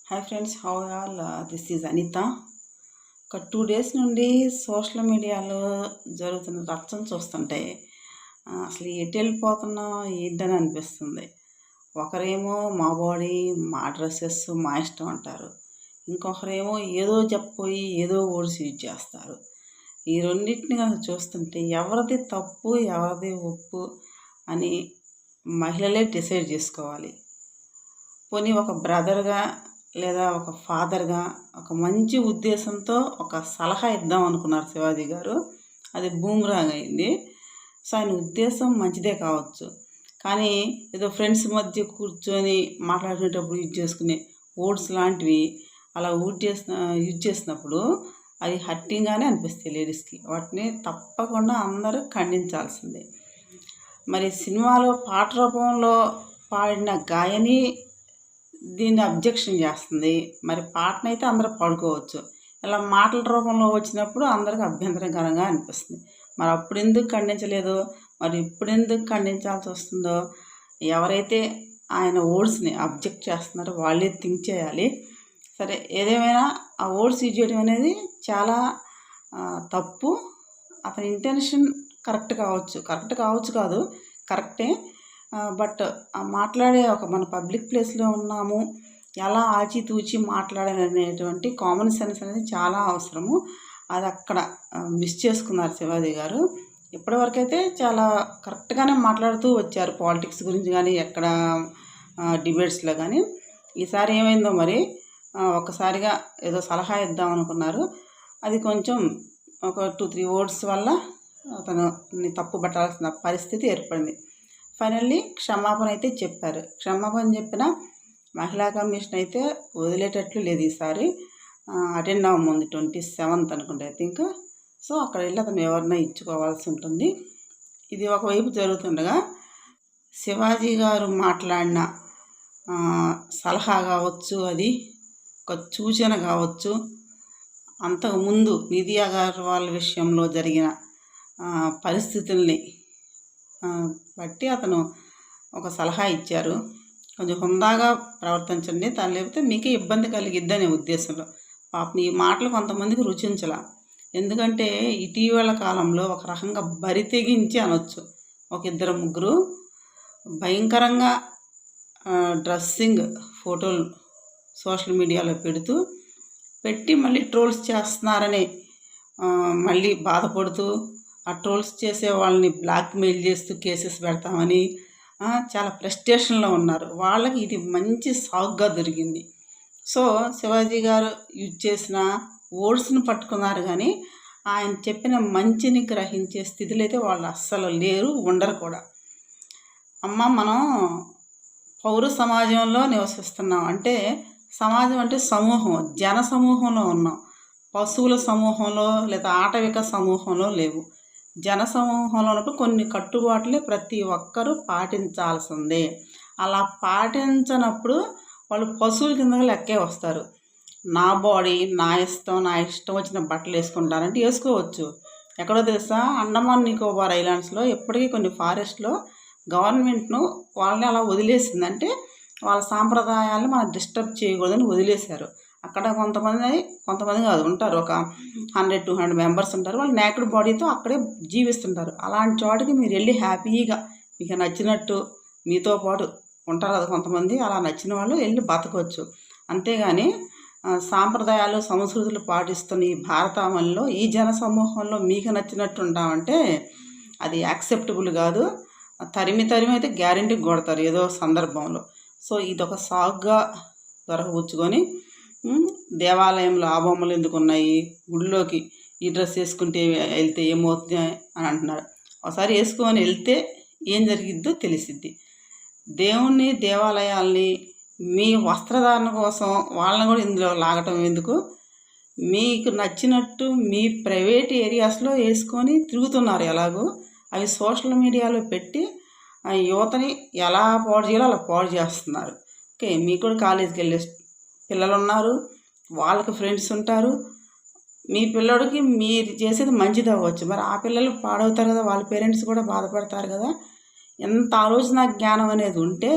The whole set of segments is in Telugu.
Hi friends, how all this is Anitha. ఒక 2 days నుండి సోషల్ మీడియాలో జరుగుతున్న రచ్చం చూస్తుంటే అసలు ఎటు వెళ్ళిపోతున్నాం ఏంటని అనిపిస్తుంది. ఒకరేమో మా బాడీ, మా డ్రెస్సెస్, మా ఇష్టం అంటారు. ఇంకొకరేమో ఏదో చెప్పపోయి ఏదో వర్డ్స్ యూజ్ చేస్తారు. ఈ రెండింటిని కనుక చూస్తుంటే ఎవరిది తప్పు ఎవరిది ఒప్పు అని మహిళలే డిసైడ్ చేసుకోవాలి. పోనీ ఒక బ్రదర్గా లేదా ఒక ఫాదర్గా ఒక మంచి ఉద్దేశంతో ఒక సలహా ఇద్దాం అనుకున్నారు శివాజీ గారు. అది బూమ్రాంగ్ అయింది. సో ఆయన ఉద్దేశం మంచిదే కావచ్చు, కానీ ఏదో ఫ్రెండ్స్ మధ్య కూర్చొని మాట్లాడుకునేటప్పుడు యూజ్ చేసుకునే వర్డ్స్ లాంటివి అలా యూజ్ చేసినప్పుడు అది హర్టింగ్గానే అనిపిస్తాయి లేడీస్కి. వాటిని తప్పకుండా అందరూ ఖండించాల్సిందే. మరి సినిమాలో పాట రూపంలో పాడిన గాయని దీన్ని అబ్జెక్షన్ చేస్తుంది. మరి పాటనైతే అందరూ పాడుకోవచ్చు, ఇలా మాటల రూపంలో వచ్చినప్పుడు అందరికి అభ్యంతరకరంగా అనిపిస్తుంది. మరి అప్పుడు ఎందుకు ఖండించలేదు, మరి ఇప్పుడు ఎందుకు ఖండించాల్సి వస్తుందో ఎవరైతే ఆయన వర్డ్స్ని అబ్జెక్ట్ చేస్తున్నారో వాళ్ళే థింక్ చేయాలి. సరే, ఏదేమైనా ఆ వర్డ్స్ యూజ్ చేయడం అనేది చాలా తప్పు. అతని ఇంటెన్షన్ కరెక్ట్ కావచ్చు కాదు, కరెక్టే. బట్ మాట్లాడే మన పబ్లిక్ ప్లేస్లో ఉన్నాము, ఎలా ఆచితూచి మాట్లాడాలనేటువంటి కామన్ సెన్స్ అనేది చాలా అవసరము. అది అక్కడ మిస్ చేసుకున్నారు శివాజీ గారు. ఇప్పటివరకైతే చాలా కరెక్ట్గానే మాట్లాడుతూ వచ్చారు పాలిటిక్స్ గురించి కానీ ఎక్కడ డిబేట్స్లో కానీ. ఈసారి ఏమైందో మరి ఒక్కసారిగా ఏదో సలహా ఇద్దాం అనుకున్నారు, అది కొంచెం ఒక 2-3 words వల్ల అతను తప్పు పట్టాల్సిన పరిస్థితి ఏర్పడింది. ఫైనల్లీ క్షమాపణ అయితే చెప్పారు. క్షమాపణ చెప్పిన మహిళా కమిషన్ అయితే వదిలేటట్లు లేదు. ఈసారి అటెండ్ అవ్వముంది 27th అనుకుంటే ఐ థింక్. సో అక్కడ వెళ్ళి అతను ఎవరినైనా ఇచ్చుకోవాల్సి ఉంటుంది. ఇది ఒకవైపు జరుగుతుండగా శివాజీ గారు మాట్లాడిన సలహా కావచ్చు, అది ఒక సూచన కావచ్చు, అంతకుముందు నిధి అగర్వాల్ విషయంలో జరిగిన పరిస్థితుల్ని బట్టి అతను ఒక సలహా ఇచ్చారు. కొంచెం హుందాగా ప్రవర్తించండి, తను లేకపోతే మీకే ఇబ్బంది కలిగిద్దనే ఉద్దేశంలో. పాపం ఈ మాటలు కొంతమందికి రుచించలా. ఎందుకంటే ఇటీవల కాలంలో ఒక రకంగా బరి తెగించి అనొచ్చు. ఒక 2-3 భయంకరంగా డ్రెస్సింగ్ ఫోటోలు సోషల్ మీడియాలో పెట్టి మళ్ళీ ట్రోల్స్ చేస్తున్నారని మళ్ళీ బాధపడుతూ ఆ ట్రోల్స్ చేసే వాళ్ళని బ్లాక్మెయిల్ చేస్తూ కేసెస్ పెడతామని చాలా ఫ్రస్ట్రేషన్లో ఉన్నారు. వాళ్ళకి ఇది మంచి సాగ్గా దొరికింది. సో శివాజీ గారు యూజ్ చేసిన వర్డ్స్ని పట్టుకున్నారు, కానీ ఆయన చెప్పిన మంచిని గ్రహించే స్థితిలో అయితే వాళ్ళు అస్సలు లేరు, ఉండరు కూడా. మనం పౌర సమాజంలో నివసిస్తున్నాం. అంటే సమాజం అంటే సమూహం, జన సమూహంలో ఉన్నాం. పశువుల సమూహంలో లేదా ఆటవిక సమూహంలో లేవు. జన సమూహంలో ఉన్నప్పుడు కొన్ని కట్టుబాట్లే ప్రతి ఒక్కరూ పాటించాల్సిందే. అలా పాటించనప్పుడు వాళ్ళు పశువుల కింద లెక్కే వస్తారు. నా బాడీ, నా ఇష్టం వచ్చిన బట్టలు వేసుకుంటారంటే వేసుకోవచ్చు. ఎక్కడో తెలుసా, అండమాన్ నికోబార్ ఐలాండ్స్లో ఇప్పటికీ కొన్ని ఫారెస్ట్లో గవర్నమెంట్ను వాళ్ళని అలా వదిలేసిందంటే వాళ్ళ సాంప్రదాయాలను మనం డిస్టర్బ్ చేయకూడదని వదిలేశారు. అక్కడ కొంతమంది కాదు ఉంటారు, ఒక 100-200 మెంబర్స్ ఉంటారు. వాళ్ళు నేకెడ్ బాడీతో అక్కడే జీవిస్తుంటారు. అలాంటి చోటికి మీరు వెళ్ళి హ్యాపీగా మీకు నచ్చినట్టు మీతో పాటు ఉంటారు కదా కొంతమంది, అలా నచ్చిన వాళ్ళు వెళ్ళి బతకవచ్చు. అంతేగాని సాంప్రదాయాలు సంస్కృతులు పాటిస్తున్న ఈ భారతావనిలో ఈ జన సమూహంలో మీకు నచ్చినట్టు ఉంటామంటే అది యాక్సెప్టబుల్ కాదు. తరిమి అయితే గ్యారెంటీ కొడతారు ఏదో సందర్భంలో. సో ఇదొక సాగ్గా దొరకపుచ్చుకొని దేవాలయంలో ఆ బొమ్మలు ఎందుకు ఉన్నాయి, గుడిలోకి ఈ డ్రెస్ వేసుకుంటే వెళ్తే ఏమవుతుంది అని అంటున్నారు. ఒకసారి వేసుకొని వెళ్తే ఏం జరిగిద్దో తెలిసిద్ది. దేవుణ్ణి, దేవాలయాల్ని మీ వస్త్రధారణ కోసం వాళ్ళని కూడా ఇందులో లాగటం ఎందుకు? మీకు నచ్చినట్టు మీ ప్రైవేట్ ఏరియాస్లో వేసుకొని తిరుగుతున్నారు ఎలాగో. అవి సోషల్ మీడియాలో పెట్టి యువతని ఎలా పాడు చేయాలో అలా పాడు చేస్తున్నారు. ఓకే, మీకు కూడా కాలేజీకి వెళ్ళే పిల్లలు ఉన్నారు, వాళ్ళకి ఫ్రెండ్స్ ఉంటారు. మీ పిల్లడికి మీరు చేసేది మంచిది అవ్వచ్చు, మరి ఆ పిల్లలు పాడవుతారు కదా, వాళ్ళ పేరెంట్స్ కూడా బాధపడతారు కదా. ఎంత ఆలోచన జ్ఞానం అనేది ఉంటే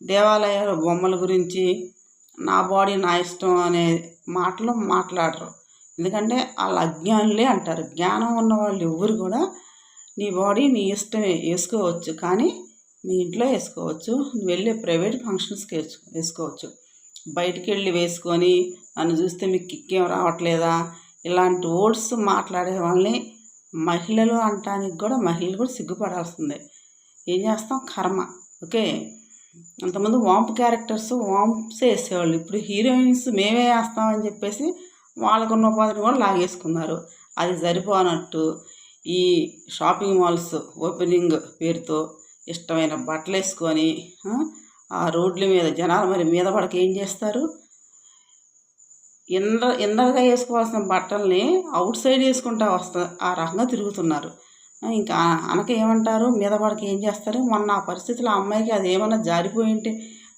దేవాలయాల బొమ్మల గురించి నా బాడీ నా ఇష్టం అనే మాటలు మాట్లాడరు. ఎందుకంటే వాళ్ళు అజ్ఞానులే అంటారు. జ్ఞానం ఉన్న వాళ్ళు ఎవ్వరు కూడా నీ బాడీ నీ ఇష్టమే వేసుకోవచ్చు, కానీ మీ ఇంట్లో వేసుకోవచ్చు, నువ్వు వెళ్ళే ప్రైవేట్ ఫంక్షన్స్కి వేసుకోవచ్చు. బయటికి వెళ్ళి వేసుకొని నన్ను చూస్తే మీకు కిక్కేం రావట్లేదా ఇలాంటి వర్డ్స్ మాట్లాడే వాళ్ళని మహిళలు అనటానికి కూడా మహిళలు కూడా సిగ్గుపడాల్సిందే. ఏం చేస్తాం, కర్మ. ఓకే, అంతకుముందు వాంప్ క్యారెక్టర్స్ వాంప్సే వేసేవాళ్ళు. ఇప్పుడు హీరోయిన్స్ మేమే వేస్తామని చెప్పేసి వాళ్ళకున్న ఉపాధిని కూడా లాగేసుకున్నారు. అది సరిపోనట్టు ఈ షాపింగ్ మాల్స్ ఓపెనింగ్ పేరుతో ఇష్టమైన బట్టలు వేసుకొని ఆ రోడ్ల మీద జనాలు మరి మీద పడక ఏం చేస్తారు, ఇందరగా వేసుకోవాల్సిన బట్టల్ని అవుట్ సైడ్ వేసుకుంటా ఆ రకంగా తిరుగుతున్నారు. ఇంకా అనక ఏమంటారు, మీద పడక ఏం చేస్తారు. మొన్న ఆ పరిస్థితిలో ఆ అమ్మాయికి అది ఏమన్నా జారిపోయింటే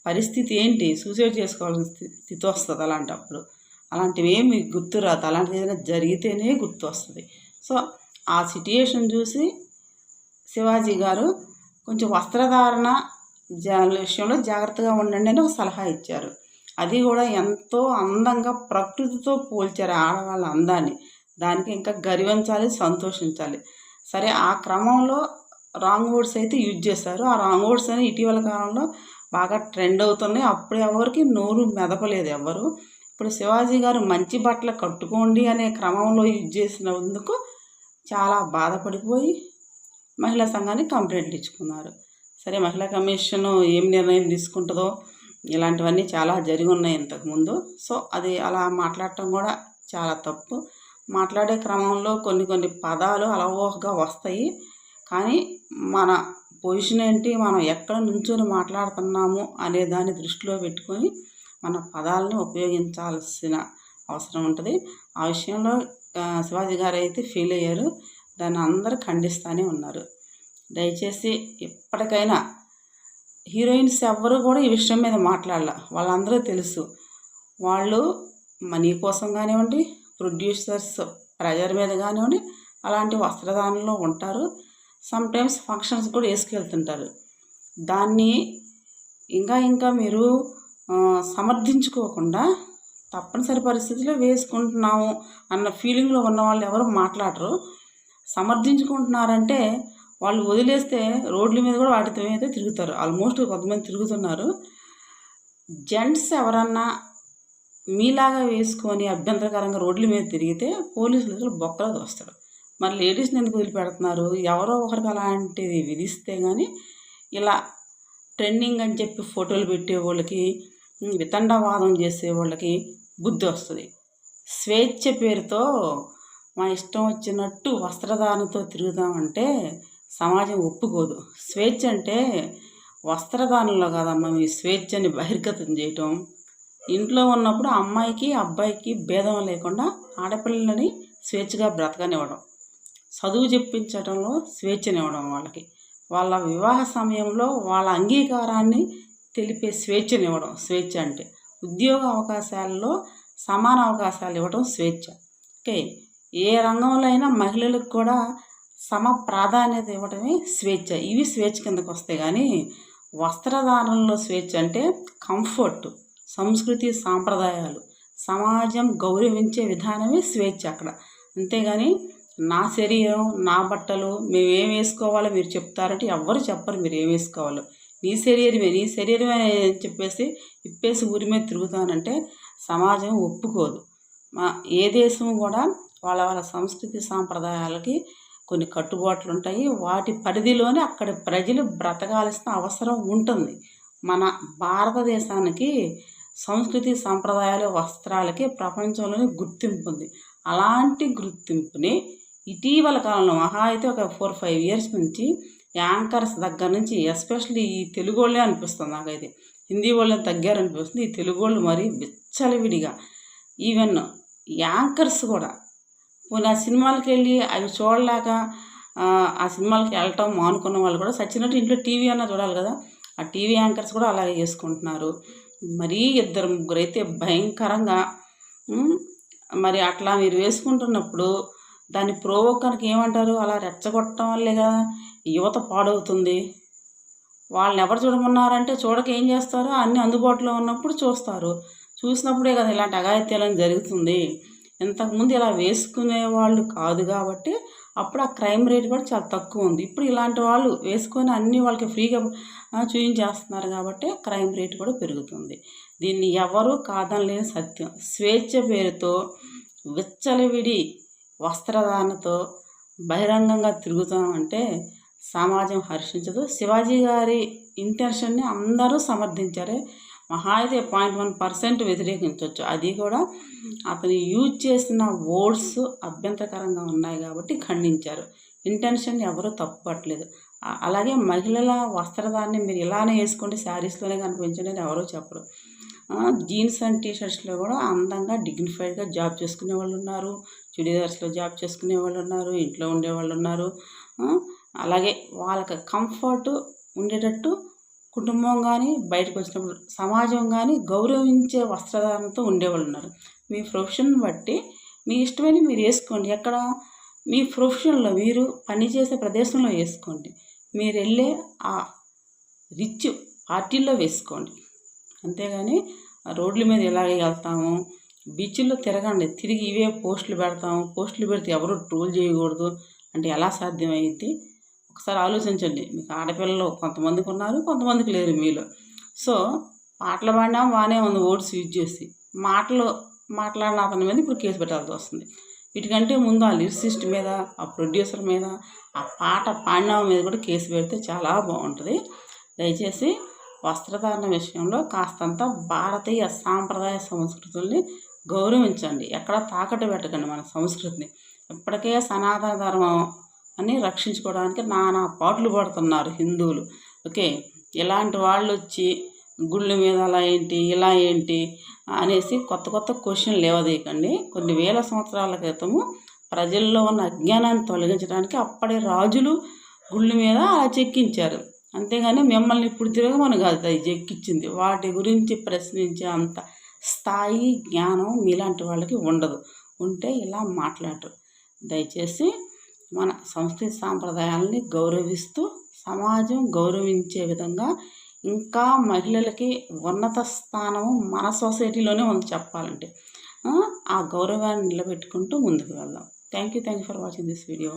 పరిస్థితి ఏంటి, సూసైడ్ చేసుకోవాల్సిన స్థితి వస్తుంది. అలాంటివి ఏమి గుర్తురాదు. అలాంటిది ఏదైనా జరిగితేనే గుర్తు వస్తుంది. సో ఆ సిట్యుయేషన్ చూసి శివాజీ గారు కొంచెం వస్త్రధారణ విషయంలో జాగ్రత్తగా ఉండండి అని ఒక సలహా ఇచ్చారు. అది కూడా ఎంతో అందంగా ప్రకృతితో పోల్చారు ఆడవాళ్ళ అందాన్ని. దానికి ఇంకా గర్వించాలి, సంతోషించాలి. సరే, ఆ క్రమంలో రాంగ్ వర్డ్స్ అయితే యూజ్ చేశారు. ఆ రాంగ్ వర్డ్స్ అని ఇటీవల కాలంలో బాగా ట్రెండ్ అవుతున్నాయి. అప్పుడు ఎవరికి నోరు మెదపలేదు ఎవరు. ఇప్పుడు శివాజీ గారు మంచి బట్టలు కట్టుకోండి అనే క్రమంలో యూజ్ చేసినందుకు చాలా బాధపడిపోయి మహిళా సంఘానికి కంప్లైంట్ ఇచ్చుకున్నారు. సరే, మహిళా కమిషన్ ఏం నిర్ణయం తీసుకుంటుందో, ఇలాంటివన్నీ చాలా జరిగి ఉన్నాయి ఇంతకుముందు. సో అది అలా మాట్లాడటం కూడా చాలా తప్పు. మాట్లాడే క్రమంలో కొన్ని పదాలు అలవోకగా వస్తాయి, కానీ మన పొజిషన్ ఏంటి, మనం ఎక్కడ నుంచొని మాట్లాడుతున్నాము అనే దాన్ని దృష్టిలో పెట్టుకొని మన పదాలని ఉపయోగించాల్సిన అవసరం ఉంటుంది. ఆ విషయంలో శివాజీ గారు అయితే ఫీల్ అయ్యారు. దాన్ని అందరూ ఖండిస్తూనే ఉన్నారు. దయచేసి ఎప్పటికైనా హీరోయిన్స్ ఎవ్వరూ కూడా ఈ విషయం మీద మాట్లాడాల. వాళ్ళందరూ తెలుసు, వాళ్ళు మనీ కోసం కానివ్వండి, ప్రొడ్యూసర్స్ ప్రెజర్ మీద కానివ్వండి, అలాంటి వస్త్రధారణలో ఉంటారు. సమ్టైమ్స్ ఫంక్షన్స్ కూడా వేసుకెళ్తుంటారు. దాన్ని ఇంకా మీరు సమర్థించుకోకుండా తప్పనిసరి పరిస్థితుల్లో వేసుకుంటున్నాము అన్న ఫీలింగ్లో ఉన్న వాళ్ళు ఎవరు మాట్లాడరు. సమర్థించుకుంటున్నారంటే వాళ్ళు వదిలేస్తే రోడ్ల మీద కూడా వాటితో అయితే తిరుగుతారు. ఆల్మోస్ట్ కొంతమంది తిరుగుతున్నారు. జెంట్స్ ఎవరన్నా మీలాగా వేసుకొని అభ్యంతరకరంగా రోడ్ల మీద తిరిగితే పోలీసులు బొక్కలు దోస్తారు. మరి లేడీస్ని ఎందుకు వదిలిపెడుతున్నారు? ఎవరో ఒకరికి అలాంటిది విధిస్తే కానీ ఇలా ట్రెండింగ్ అని చెప్పి ఫోటోలు పెట్టే వాళ్ళకి, వితండవాదం చేసే వాళ్ళకి బుద్ధి వస్తుంది. స్వేచ్ఛ పేరుతో మా ఇష్టం వచ్చినట్టు వస్త్రధారణతో తిరుగుతామంటే సమాజం ఒప్పుకోదు. స్వేచ్ఛ అంటే వస్త్రధారణలో కాదమ్మా, మీ స్వేచ్ఛని బహిర్గతం చేయటం. ఇంట్లో ఉన్నప్పుడు అమ్మాయికి అబ్బాయికి భేదం లేకుండా ఆడపిల్లలని స్వేచ్ఛగా బ్రతకనివ్వడం, చదువు చెప్పించడంలో స్వేచ్ఛనివ్వడం, వాళ్ళ వివాహ సమయంలో వాళ్ళ అంగీకారాన్ని తెలిపే స్వేచ్ఛనివ్వడం స్వేచ్ఛ అంటే. ఉద్యోగ అవకాశాల్లో సమాన అవకాశాలు ఇవ్వడం స్వేచ్ఛ. ఓకే, ఏ రంగంలో అయినా మహిళలకు కూడా సమ ప్రాధాన్యత ఇవ్వడమే స్వేచ్ఛ. ఇవి స్వేచ్ఛ కిందకు వస్తాయి. కానీ వస్త్రధారణలో స్వేచ్ఛ అంటే కంఫర్ట్, సంస్కృతి సాంప్రదాయాలు, సమాజం గౌరవించే విధానమే స్వేచ్ఛ అక్కడ. అంతేగాని నా శరీరం నా బట్టలు మేము ఏం వేసుకోవాలో మీరు చెప్తారంటే ఎవ్వరు చెప్పరు మీరు ఏం వేసుకోవాలో. నీ శరీరమే చెప్పేసి ఇప్పేసి ఊరి మీద తిరుగుతానంటే సమాజం ఒప్పుకోదు. ఏ దేశం కూడా వాళ్ళ సంస్కృతి సాంప్రదాయాలకి కొన్ని కట్టుబాట్లు ఉంటాయి. వాటి పరిధిలోనే అక్కడి ప్రజలు బ్రతకాల్సిన అవసరం ఉంటుంది. మన భారతదేశానికి సంస్కృతి సాంప్రదాయాలు వస్త్రాలకి ప్రపంచంలోనే గుర్తింపు ఉంది. అలాంటి గుర్తింపుని ఇటీవల కాలంలో మహా అయితే ఒక 4-5 ఇయర్స్ నుంచి యాంకర్స్ దగ్గర నుంచి, ఎస్పెషల్లీ ఈ తెలుగు వాళ్ళే అనిపిస్తుంది నాకైతే, హిందీ వాళ్ళని తగ్గారనిపిస్తుంది. ఈ తెలుగు వాళ్ళు మరీ విచ్చలవిడిగా, ఈవెన్ యాంకర్స్ కూడా పోనీ ఆ సినిమాలకు వెళ్ళి అవి చూడలేక ఆ సినిమాలకి వెళ్ళటం మానుకున్న వాళ్ళు కూడా సచ్చినట్టు ఇంట్లో టీవీ అన్నా చూడాలి కదా, ఆ టీవీ యాంకర్స్ కూడా అలాగే చేసుకుంటున్నారు. మరీ 2-3 అయితే భయంకరంగా. మరి అట్లా మీరు వేసుకుంటున్నప్పుడు దాన్ని ప్రోవోకర్కి ఏమంటారు, అలా రెచ్చగొట్టడం వల్లే కదా యువత పాడవుతుంది. వాళ్ళని ఎవరు చూడమన్నారంటే చూడక ఏం చేస్తారు, అన్నీ అందుబాటులో ఉన్నప్పుడు చూస్తారు. చూసినప్పుడే కదా ఇలాంటి అఘాయిత్యాలను జరుగుతుంది. ఇంతకుముందు ఇలా వేసుకునే వాళ్ళు కాదు కాబట్టి అప్పుడు ఆ క్రైమ్ రేట్ కూడా చాలా తక్కువ ఉంది. ఇప్పుడు ఇలాంటి వాళ్ళు వేసుకొని అన్నీ వాళ్ళకి ఫ్రీగా చూయించేస్తున్నారు కాబట్టి క్రైమ్ రేట్ కూడా పెరుగుతుంది. దీన్ని ఎవరూ కాదనలేని సత్యం. స్వేచ్ఛ పేరుతో విచ్చలవిడి వస్త్రధారణతో బహిరంగంగా తిరుగుతామంటే సమాజం హర్షించదు. శివాజీ గారి ఇంటెన్షన్ని అందరూ సమర్థించారే, మహా అయితే 0.1% వ్యతిరేకించవచ్చు. అది కూడా అతను యూజ్ చేసిన వర్డ్స్ అభ్యంతరకరంగా ఉన్నాయి కాబట్టి ఖండించారు. ఇంటెన్షన్ ఎవరూ తప్పుపట్టలేదు. అలాగే మహిళల వస్త్రధారణని మీరు ఇలానే వేసుకోండి, శారీస్లోనే కనిపించండి అని ఎవరో చెప్పరు. జీన్స్ అండ్ టీషర్ట్స్లో కూడా అందంగా డిగ్నిఫైడ్గా జాబ్ చేసుకునే వాళ్ళు ఉన్నారు, చుడీదార్స్లో జాబ్ చేసుకునే వాళ్ళు ఉన్నారు, ఇంట్లో ఉండేవాళ్ళు ఉన్నారు. అలాగే వాళ్ళకి కంఫర్ట్ ఉండేటట్టు కుటుంబం కానీ బయటకు వచ్చినప్పుడు సమాజం కానీ గౌరవించే వస్త్రధారణతో ఉండేవాళ్ళు ఉన్నారు. మీ ప్రొఫెషన్ బట్టి మీ ఇష్టమైన మీరు వేసుకోండి. ఎక్కడ మీ ప్రొఫెషన్లో మీరు పనిచేసే ప్రదేశంలో వేసుకోండి. మీరు వెళ్ళే ఆ రిచ్ పార్టీల్లో వేసుకోండి. అంతేగాని రోడ్ల మీద ఎలాగే వెళ్తాము, బీచ్ల్లో తిరగండి, తిరిగి ఇవే పోస్టులు పెడతాము, పోస్టులు పెడితే ఎవరు ట్రోల్ చేయకూడదు అంటే ఎలా సాధ్యమైంది? ఒకసారి ఆలోచించండి. మీకు ఆడపిల్లలు కొంతమందికి ఉన్నారు, కొంతమందికి లేరు మీలో. సో పాటలు పాడినా బాగానే ఉంది ఓట్స్ యూజ్ చేసి, మాట్లాడిన అతని మీద ఇప్పుడు కేసు పెట్టాల్సి వస్తుంది. వీటికంటే ముందు ఆ లిరిసిస్ట్ మీద, ఆ ప్రొడ్యూసర్ మీద, ఆ పాట పాడిన మీద కూడా కేసు పెడితే చాలా బాగుంటుంది. దయచేసి వస్త్రధారణ విషయంలో కాస్తంత భారతీయ సాంప్రదాయ సంస్కృతుల్ని గౌరవించండి. ఎక్కడ తాకట్టు పెట్టకండి మన సంస్కృతిని. ఇప్పటికే సనాతన ధర్మం అని రక్షించుకోవడానికి నానా పాటలు పడుతున్నారు హిందువులు. ఓకే, ఇలాంటి వాళ్ళు వచ్చి గుళ్ళ మీద అలా ఏంటి ఇలా ఏంటి అనేసి కొత్త కొత్త క్వశ్చన్లు లేవదీయకండి. కొన్ని వేల సంవత్సరాల క్రితము ప్రజల్లో ఉన్న అజ్ఞానాన్ని తొలగించడానికి అప్పటి రాజులు గుళ్ళ మీద అలా చెక్కించారు. అంతేగాని మిమ్మల్ని ఇప్పుడు తిరగమని కాదు అది చెక్కించింది. వాటి గురించి ప్రశ్నించే అంత స్థాయి జ్ఞానం మీలాంటి వాళ్ళకి ఉండదు. ఉంటే ఇలా మాట్లాడరు. దయచేసి మన సంస్కృతి సాంప్రదాయాలని గౌరవిస్తూ సమాజం గౌరవించే విధంగా ఇంకా మహిళలకి ఉన్నత స్థానం మన సొసైటీలోనే ఉంది చెప్పాలంటే. ఆ గౌరవాన్ని నిలబెట్టుకుంటూ ముందుకు వెళ్దాం. Thank you for watching this video.